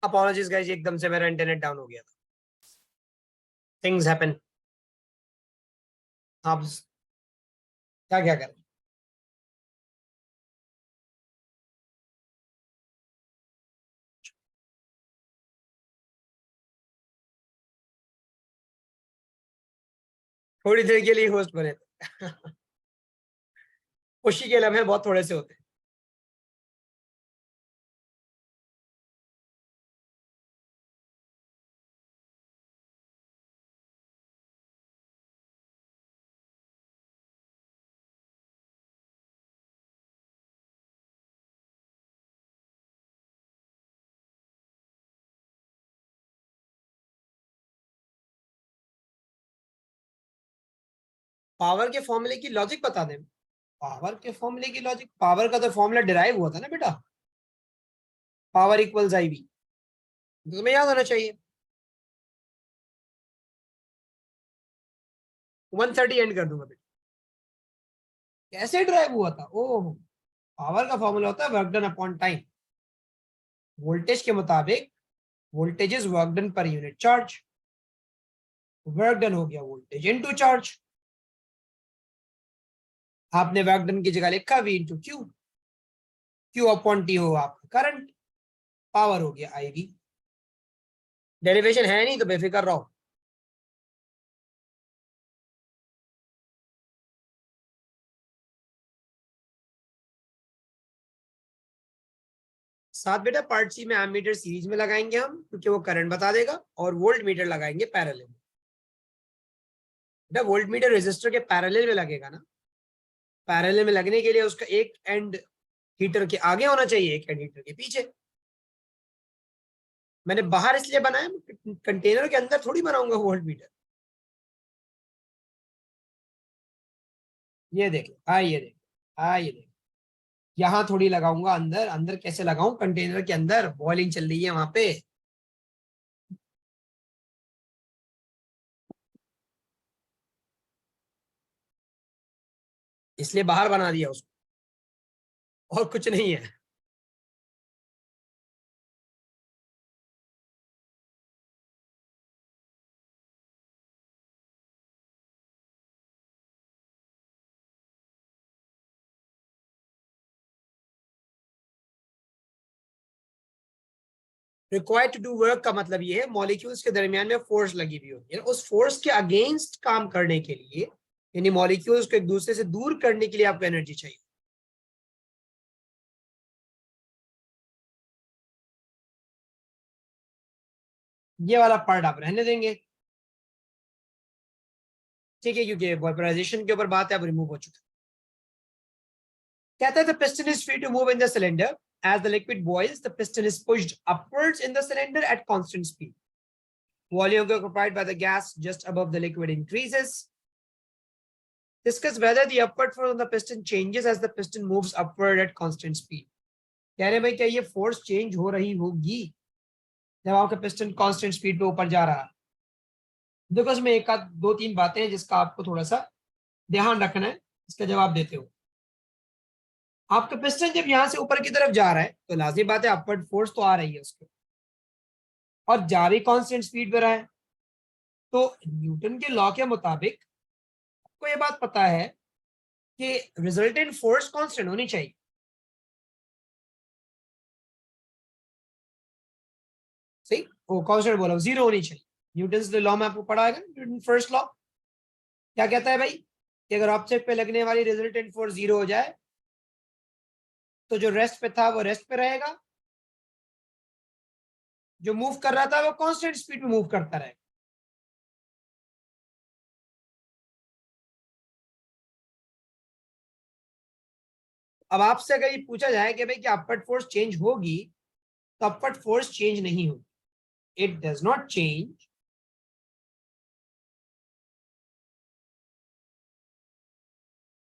Apologies guys, एकदम से मेरा इंटरनेट डाउन हो गया था। Things happen. आप क्या क्या करें? थोड़ी देर के लिए होस्ट बने थे। खुशी के लम्हे बहुत थोड़े से होते हैं। पावर के फॉर्मूले की लॉजिक बता दें। पावर के फॉर्मूले की लॉजिक, पावर का तो फॉर्मूला डिराइव हुआ था ना बेटा, पावर इक्वल्स आई वी, तुम्हें याद होना चाहिए। 130 एंड कर दूंगा बेटा। कैसे ड्राइव हुआ था? ओह, पावर का फॉर्मूला होता है work done upon time. Voltage के मुताबिक voltage is work done per unit charge. Work done हो गया वोल्टेज इनटू चार्ज। आपने वर्क डन की जगह लिखा V into Q. Q upon T हो आपका करंट। पावर हो गया आई वी। डेरिवेशन है नहीं तो बेफिक्र रहो। साथ बेटा पार्ट सी में एमीटर सीरीज में लगाएंगे हम, क्योंकि वो करंट बता देगा, और वोल्ट मीटर लगाएंगे पैरेलल में। बेटा वोल्ट मीटर रेजिस्टर के पैरेलल में लगेगा ना। पैरेलल में लगने के लिए उसका एक एंड हीटर के आगे होना चाहिए, एक एंड हीटर के पीछे। मैंने बाहर इसलिए बनाया, कंटेनर के अंदर थोड़ी बनाऊंगा वोल्ट मीटर। ये देख, हाँ ये देख, हाँ ये देख, यहाँ थोड़ी लगाऊंगा अंदर। अंदर कैसे लगाऊं? कंटेनर के अंदर बॉइलिंग चल रही है वहां पे, इसलिए बाहर बना दिया उसको, और कुछ नहीं है। रिक्वायर्ड टू डू वर्क का मतलब ये है मॉलिक्यूल्स के दरमियान में फोर्स लगी हुई होती है, उस फोर्स के अगेंस्ट काम करने के लिए, यानी मॉलिक्यूल्स को एक दूसरे से दूर करने के लिए आपको एनर्जी चाहिए। ये वाला पार्ट आप रहने देंगे, ठीक है, क्योंकि वेपराइजेशन के ऊपर बात है, अब रिमूव हो चुका। कहता है the piston is free to move in the cylinder as the liquid boils. The piston is pushed upwards in the cylinder at constant speed. Volume occupied by the gas just above the liquid increases. Discuss whether the upward force on the piston changes as the piston moves upward at constant speed. कह रहे भाई क्या ये force change हो रही होगी जब आपका पिस्टन कांस्टेंट स्पीड पे ऊपर जा रहा है? देखो इसमें एक आध दो तीन बातें हैं जिसका आपको थोड़ा सा ध्यान रखना है, इसका जवाब देते हो। आपका पिस्टन जब यहां से ऊपर की तरफ जा रहा है तो लाजिम बात है अपवर्ड फोर्स तो आ रही है उसको, और जा भी कांस्टेंट स्पीड पे रहा है। तो न्यूटन के लॉ के मुताबिक आपको ये बात पता है कि रिजल्टेंट फोर्स कांस्टेंट होनी चाहिए। सही, वो कांस्टेंट बोला, जीरो होनी चाहिए। न्यूटन लॉ में आपको पढ़ा है न्यूटन फर्स्ट लॉ क्या कहता है भाई, कि अगर ऑब्जेक्ट पे लगने वाली रिजल्टेंट फोर्स जीरो हो जाए तो जो रेस्ट पे था वो रेस्ट पे रहेगा, जो मूव कर रहा था वो कांस्टेंट स्पीड पे मूव करता रहेगा। अब आपसे अगर ये पूछा जाए कि भाई कि अपवर्ड फोर्स चेंज होगी, तो अपवर्ड फोर्स चेंज नहीं होगी, it does not change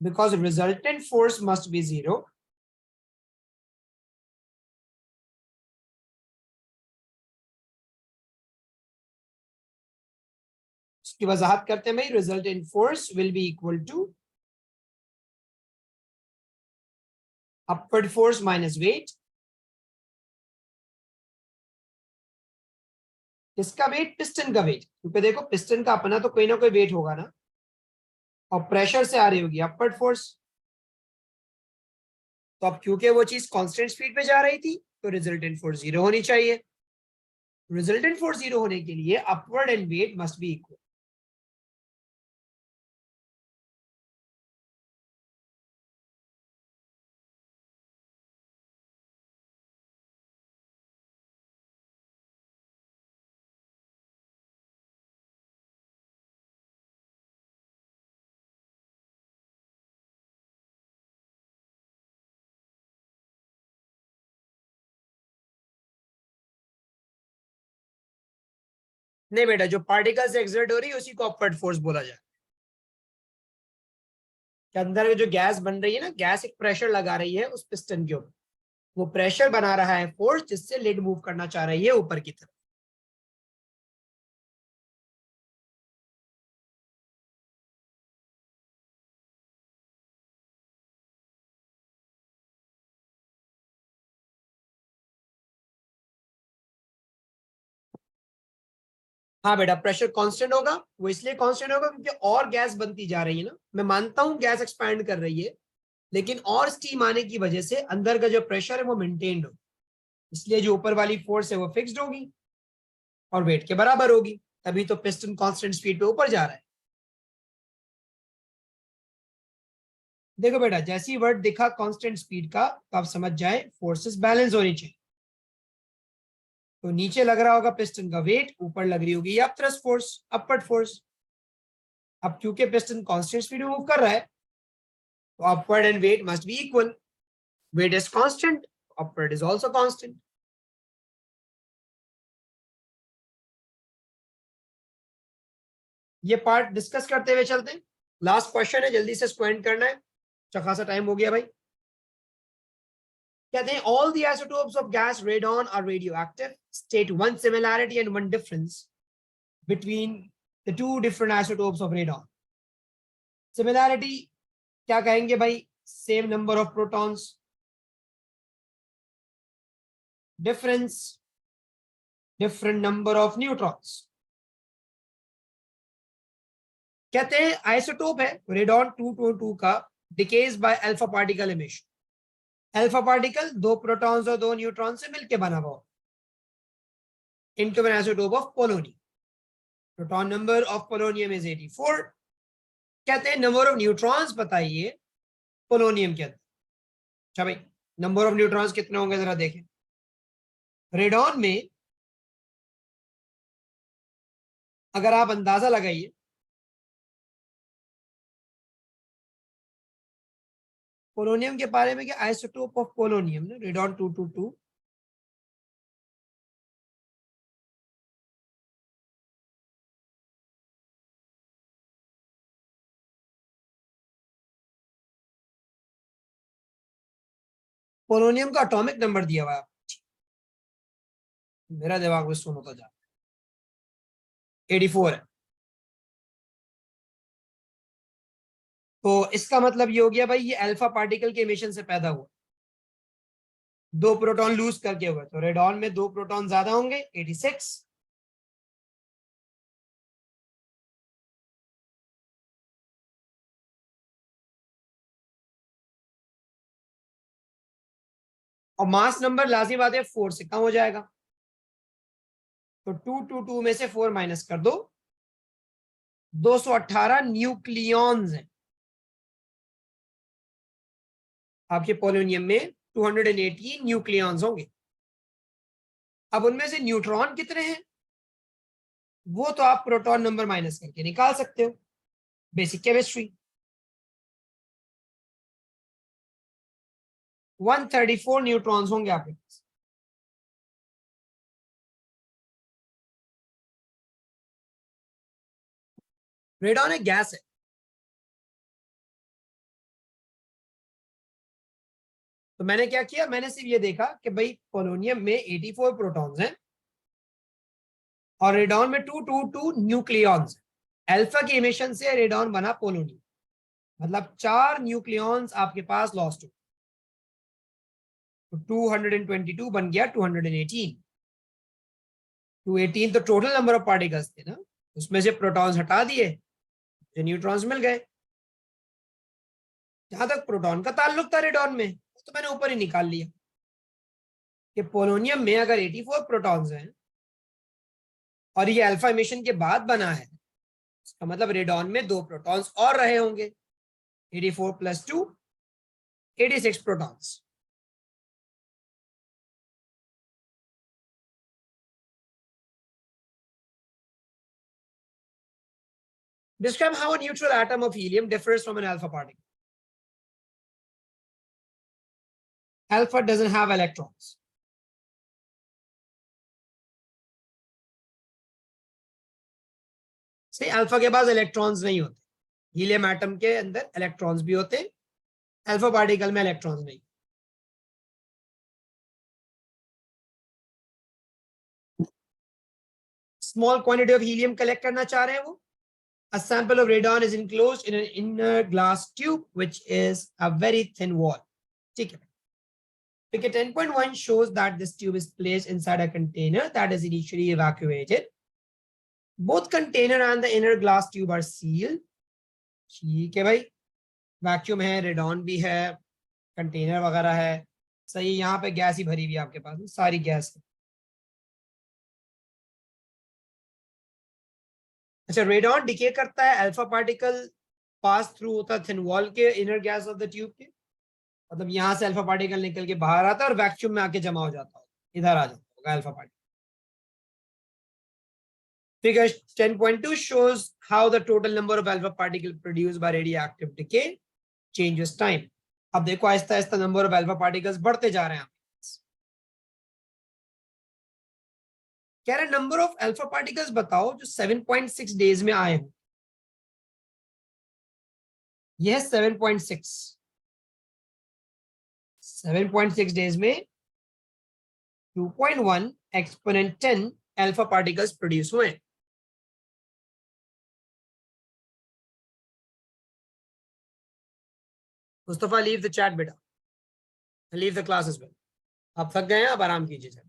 because resultant force must be zero. उसकी वजाहत करते हैं भाई, resultant force will be equal to upward force minus weight किसका वेट? पिस्टन का वेट, क्योंकि देखो पिस्टन का अपना तो कोई ना कोई वेट होगा ना, और प्रेशर से आ रही होगी अपवर्ड फोर्स। तो अब क्योंकि वो चीज कांस्टेंट स्पीड पे जा रही थी, तो रिजल्टेंट फोर्स 0 होनी चाहिए। रिजल्टेंट फोर्स 0 होने के लिए upward and weight must be equal. नहीं बेटा, जो पार्टिकल से एक्सर्ट हो रही है उसी को अपवर्ड फोर्स बोला जाए। के अंदर जो गैस बन रही है ना, गैस एक प्रेशर लगा रही है उस पिस्टन के ऊपर, वो प्रेशर बना रहा है फोर्स, जिससे लिड मूव करना चाह रही है ऊपर की तरफ। हाँ बेटा, प्रेशर कांस्टेंट होगा। वो इसलिए कांस्टेंट होगा क्योंकि और गैस बनती जा रही है ना। मैं मानता हूं गैस एक्सपैंड कर रही है, लेकिन और स्टीम आने की वजह से अंदर का जो प्रेशर है वो मेंटेन्ड हो, इसलिए जो ऊपर वाली फोर्स है वो फिक्स्ड होगी और वेट के बराबर होगी। तभी तो पिस्टन कांस्टेंट स्पीड पे ऊपर जा रहा है। देखो बेटा, जैसी वर्ड दिखा कांस्टेंट स्पीड का, तो आप समझ जाए फोर्सेस बैलेंस होनी चाहिए। तो नीचे लग रहा होगा पिस्टन का वेट, ऊपर लग रही होगी या थ्रस्ट फोर्स, अपवर्ड फोर्स। अब क्योंकि पिस्टन कांस्टेंट स्पीड में मूव कर रहा है, तो upward and weight must be equal. Weight is constant, upward is also constant. ये पार्ट डिस्कस करते हुए चलते हैं। लास्ट क्वेश्चन है, जल्दी से इसको एंड करना है, अच्छा खासा टाइम हो गया भाई। कहते हैं all the isotopes of gas radon are radioactive. State one similarity and one difference between the two different isotopes of radon. Similarity क्या कहेंगे भाई? Same number of protons. Difference, different number of neutrons. कहते हैं isotope है radon 222 का, decays by alpha particle emission. Alpha particle दो protons और दो न्यूट्रॉन से मिलकर बना हुआ into an isotope of polonium. Proton number of polonium is 84. कहते हैं नंबर ऑफ न्यूट्रॉन्स बताइए पोलोनियम के अंदर। अच्छा भाई, नंबर ऑफ न्यूट्रॉन्स कितने होंगे जरा देखें। रेडॉन में अगर आप अंदाजा लगाइए, पोलोनियम के बारे में, कि आइसोटोप ऑफ पोलोनियम ना रेडॉन 222, पोलोनियम का एटॉमिक नंबर दिया हुआ है। मेरा दिमाग में सुन होता जा, 84 है। तो इसका मतलब ये हो गया भाई, ये अल्फा पार्टिकल के एमिशन से पैदा हुआ, दो प्रोटॉन लूज करके हुए, तो रेडॉन में दो प्रोटॉन ज्यादा होंगे 86। और मास नंबर लाजिम बात है 4 से कम हो जाएगा, तो 222 में से 4 माइनस कर दो, 218 न्यूक्लियॉन्स हैं आपके पोलोनियम में। 280 न्यूक्लियॉन्स होंगे। अब उनमें से न्यूट्रॉन कितने हैं वो तो आप प्रोटॉन नंबर माइनस करके निकाल सकते हो, बेसिक केमिस्ट्री। 134 न्यूट्रॉन्स होंगे आपके पास। रेडॉन एक गैस है, तो मैंने क्या किया, मैंने सिर्फ ये देखा कि भाई पोलोनियम में 84 प्रोटॉन्स हैं और रेडॉन में 222 न्यूक्लियॉन्स हैं। अल्फा के एमिशन से रेडॉन बना पोलोनियम, मतलब 4 न्यूक्लियॉन्स आपके पास लॉस्ट हो, तो 222 बन गया 218। 218 तो टोटल नंबर ऑफ पार्टिकल्स थे ना, उसमें से प्रोटॉन्स हटा दिए, जो न्यूट्रॉन्स मिल गए। जहां तक प्रोटॉन का ताल्लुक था रेडॉन में, तो मैंने ऊपर ही निकाल लिया कि पोलोनियम में अगर 84 प्रोटॉन्स हैं और ये अल्फा इमिशन के बाद बना है, इसका मतलब रेडॉन में 2 प्रोटॉन्स और रहे होंगे। 84 + 2 86 protons. Describe how a neutral atom of helium differs from an alpha particle. Alpha doesn't have electrons. See, alpha के पास इलेक्ट्रॉन्स नहीं होते, हीलियम एटम के अंदर इलेक्ट्रॉन्स भी होते, अल्फा पार्टिकल में इलेक्ट्रॉन्स नहीं। Small quantity of helium collect करना चाह रहे हैं वो। A sample of radon is enclosed in an inner glass tube, which is a very thin wall. ठीक है। Figure 10.1 shows that this tube is placed inside a container that is initially evacuated. Both container and the inner glass tube are sealed. ठीक है भाई, vacuum है, radon भी है, container वगैरह है, सही। यहाँ पे गैस ही भरी हुई है आपके पास, सारी गैस है। अच्छा, रेडॉन डिके करता है, अल्फा पार्टिकल पास थ्रू होता है थिन वॉल के inner gas off the tube के, मतलब यहाँ से अल्फा पार्टिकल निकल के बाहर आता है और वैक्यूम में आके जमा हो जाता है, इधर आ जाता होगा alpha particle. Figure 10.2 shows how the total number of alpha particles produced by radioactive decay changes time. अब देखो Aahista Aahista number of alpha particles बढ़ते जा रहे हैं। कह रहे नंबर ऑफ अल्फा पार्टिकल्स बताओ जो 7.6 डेज में आए हैं। यह 7.6 डेज में 2.1 एक्सपोनेंट 10 अल्फा पार्टिकल्स प्रोड्यूस हुए। मुस्तफा, लीव द चैट बेटा, leave the class as well. आप थक गए हैं, अब आराम कीजिए।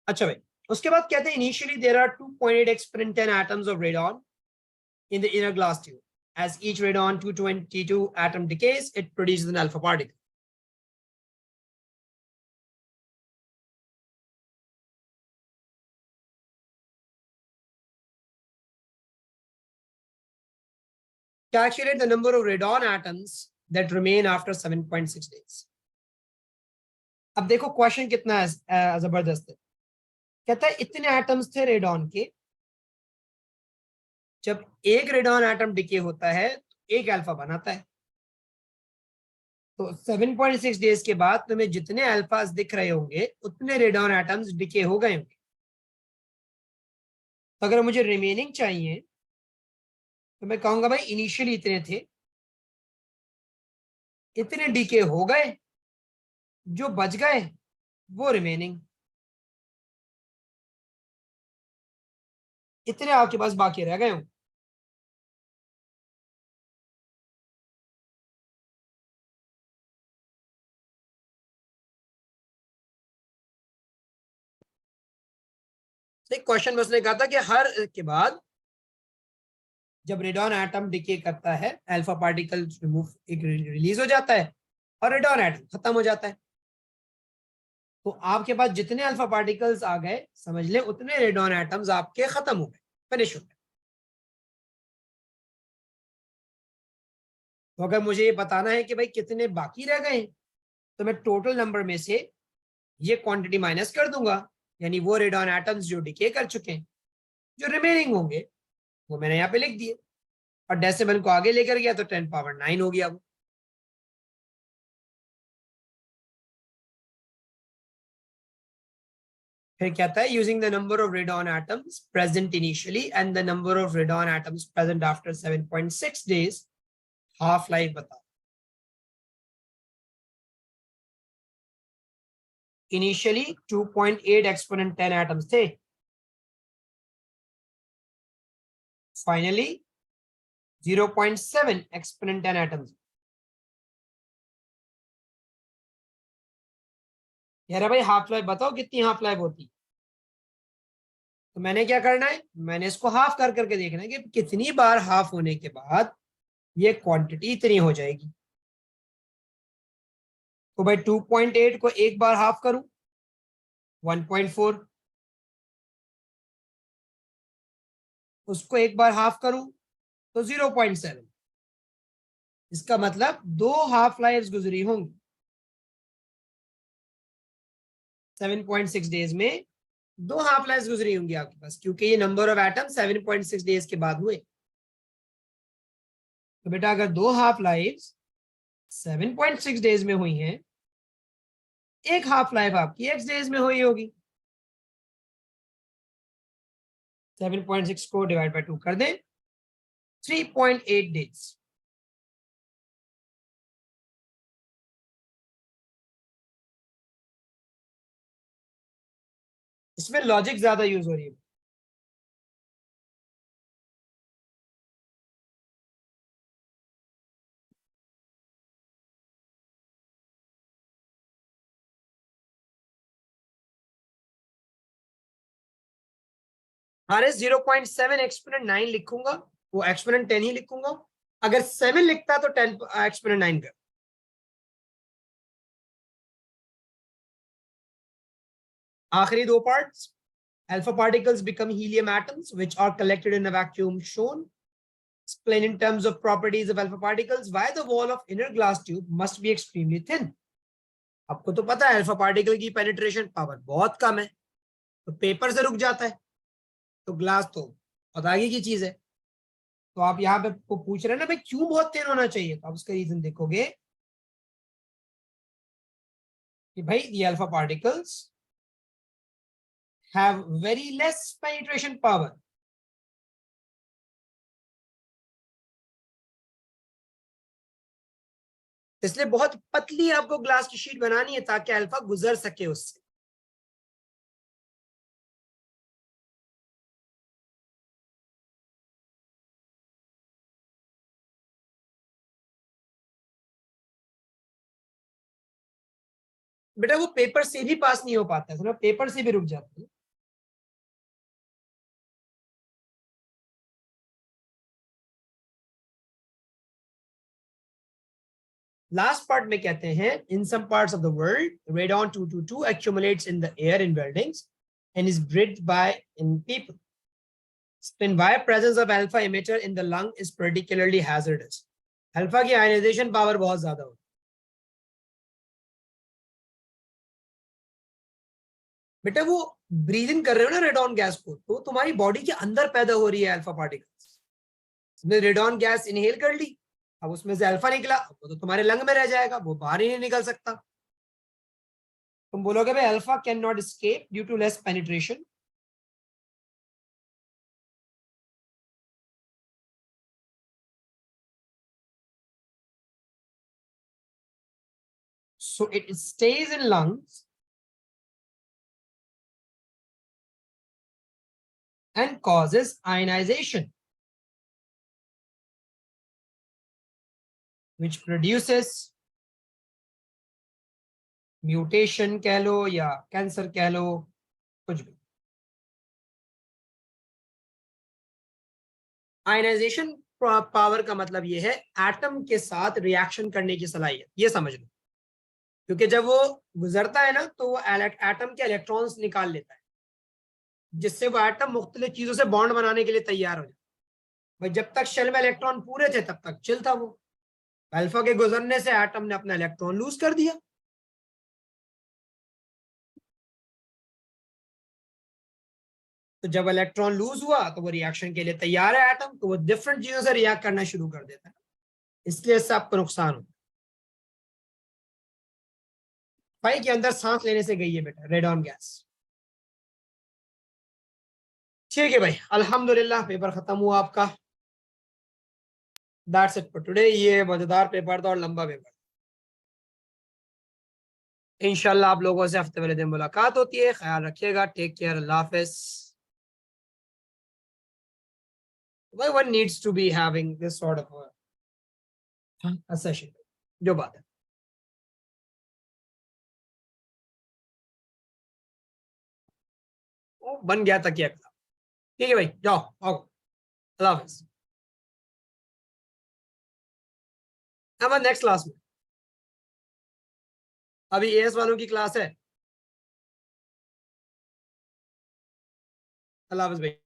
अच्छा भाई, उसके बाद कहते हैं initially there are 2.8 exponent 10 atoms of radon in the inner glass tube. As each radon 222 atom decays, it produces an alpha particle. Calculate the number of radon atoms that remain after 7.6 days. अब देखो question कितना जबरदस्त है। कहता है इतने atoms थे radon के, जब एक रेडॉन एटम डिके होता है तो एक अल्फा बनाता है। तो 7.6 डेज के बाद तुम्हें जितने अल्फास दिख रहे होंगे उतने रेडॉन एटम्स डिके हो गए होंगे। तो अगर मुझे रिमेनिंग चाहिए तो मैं कहूंगा भाई इनिशियली इतने थे, इतने डीके हो गए, जो बच गए वो रिमेनिंग, इतने आपके पास बाकी रह गए हों। क्वेश्चन में उसने कहा था कि हर के बाद जब रेडॉन एटम डिके करता है, अल्फा पार्टिकल रिलीज हो जाता है और रेडॉन एटम खत्म हो जाता है। तो आपके पास जितने अल्फा पार्टिकल्स आ गए, समझ ले उतने रेडॉन एटम्स आपके खत्म हो गए, फिनिश हो गए। तो अगर मुझे ये बताना है कि भाई कितने बाकी रह गए, तो मैं टोटल नंबर में से ये क्वांटिटी माइनस कर दूंगा, यानी वो रेडॉन एटम्स जो डिके कर चुके हैं, जो रिमेनिंग होंगे वो मैंने यहाँ पे लिख दिए और डेसिमल को आगे लेकर गया तो 10⁻9 हो गया वो। फिर कहता है using the number of radon atoms present initially and the number of radon atoms present after 7.6 days half life बताओ। इनिशियली 2.8 एक्सपोनेंट 10 एटम्स थे, फाइनली 0.7 एक्सपोनेंट 10 एटम्स। यार भाई हाफ लाइफ बताओ कितनी हाफ लाइफ होती। तो मैंने क्या करना है, मैंने इसको हाफ कर करके देखना है कि कितनी बार हाफ होने के बाद ये क्वांटिटी इतनी हो जाएगी। तो भाई 2.8 को एक बार हाफ करूं 1.4, उसको एक बार हाफ करूं तो 0.7। इसका मतलब 2 हाफ लाइफ्स गुजरी होंगी 7.6 डेज में, 2 हाफ लाइफ्स गुजरी होंगी आपके पास, क्योंकि ये नंबर ऑफ एटम 7.6 डेज के बाद हुए। तो बेटा अगर 2 हाफ लाइफ्स 7.6 डेज में हुई हैं, एक हाफ लाइफ आपकी x डेज में हुई होगी। 7.6 को डिवाइड बाय 2 कर दें, 3.8 डेज। इसमें लॉजिक ज्यादा यूज हो रही है। आर एस 0.7 एक्सपोनेंट 9 लिखूंगा, वो एक्सपोनेंट 10 ही लिखूंगा। अगर 7 लिखता तो 10 एक्सपोनेंट 9 कर। आखिरी दो parts, alpha particles become helium atoms which are collected in a vacuum shown. Explain in terms of properties of alpha particles why the wall of inner glass tube must be extremely thin. आपको तो पता है alpha particle की penetration power बहुत कम है, तो paper से रुक जाता है, तो ग्लास तो बहुत आगे की चीज है। तो आप यहाँ पे को पूछ रहे हैं ना भाई क्यों बहुत थिन होना चाहिए, तो आप उसका रीजन देखोगे कि भाई ये alpha particles have very less penetration power. इसलिए बहुत पतली आपको ग्लास की शीट बनानी है ताकि अल्फा गुजर सके उससे। बेटा वो पेपर से भी पास नहीं हो पाता है, पेपर से भी रुक जाती है। लास्ट पार्ट में कहते हैं in some parts of the world radon 222 accumulates in the air in buildings and is breathed by in people. Explain why presence of alpha emitter in the lung is particularly hazardous. Alpha की ionization power बहुत ज्यादा होती है। बेटा वो breathe in कर रहे हो ना रेडॉन गैस को, तो तुम्हारी बॉडी के अंदर पैदा हो रही है अल्फा पार्टिकल्स। तुमने रेडॉन गैस इनहेल कर ली, अब उसमें से अल्फा निकला, वो तो तुम्हारे लंग में रह जाएगा, वो बाहर ही नहीं निकल सकता। तुम बोलोगे भाई alpha cannot escape due to less penetration. So it stays in lungs and causes ionization, which produces mutation कह लो या कैंसर कह लो, कुछ भी। आयनाइजेशन पावर का मतलब ये है एटम के साथ रिएक्शन करने की सलाहियत, ये समझ लो। क्योंकि जब वो गुजरता है ना तो वो एटम के इलेक्ट्रॉन्स निकाल लेता है, जिससे वो एटम मुख्तलिफ चीजों से बॉन्ड बनाने के लिए तैयार हो जाए। भाई जब तक शेल में इलेक्ट्रॉन पूरे थे तब तक चिल था वो, अल्फा के गुजरने से एटम ने अपना इलेक्ट्रॉन लूज कर दिया। तो जब इलेक्ट्रॉन लूज हुआ तो वो रिएक्शन के लिए तैयार है एटम, तो वो डिफरेंट चीजों से रिएक्ट करना शुरू कर देता है, इसलिए इससे आपको नुकसान होता है। भाई के अंदर सांस लेने से गई है बेटा रेडॉन गैस। ठीक है भाई, अल्हम्दुलिल्लाह पेपर खत्म हुआ आपका। That's it for today. ये मजेदार पेपर था और लंबा पेपर। इंशाल्लाह आप लोगों से हफ्ते वाले दिन मुलाकात होती है। ख्याल रखिएगा। Take care. अल्लाह हाफिज। Why one needs to be having this sort of a session? जो बात है वो बन गया तकिया का। ठीक है भाई, जाओ आओ। अल्लाह हाफिज। हम नेक्स्ट क्लास में। अभी एएस वालों की क्लास है। अल्लाह हाफिज भाई।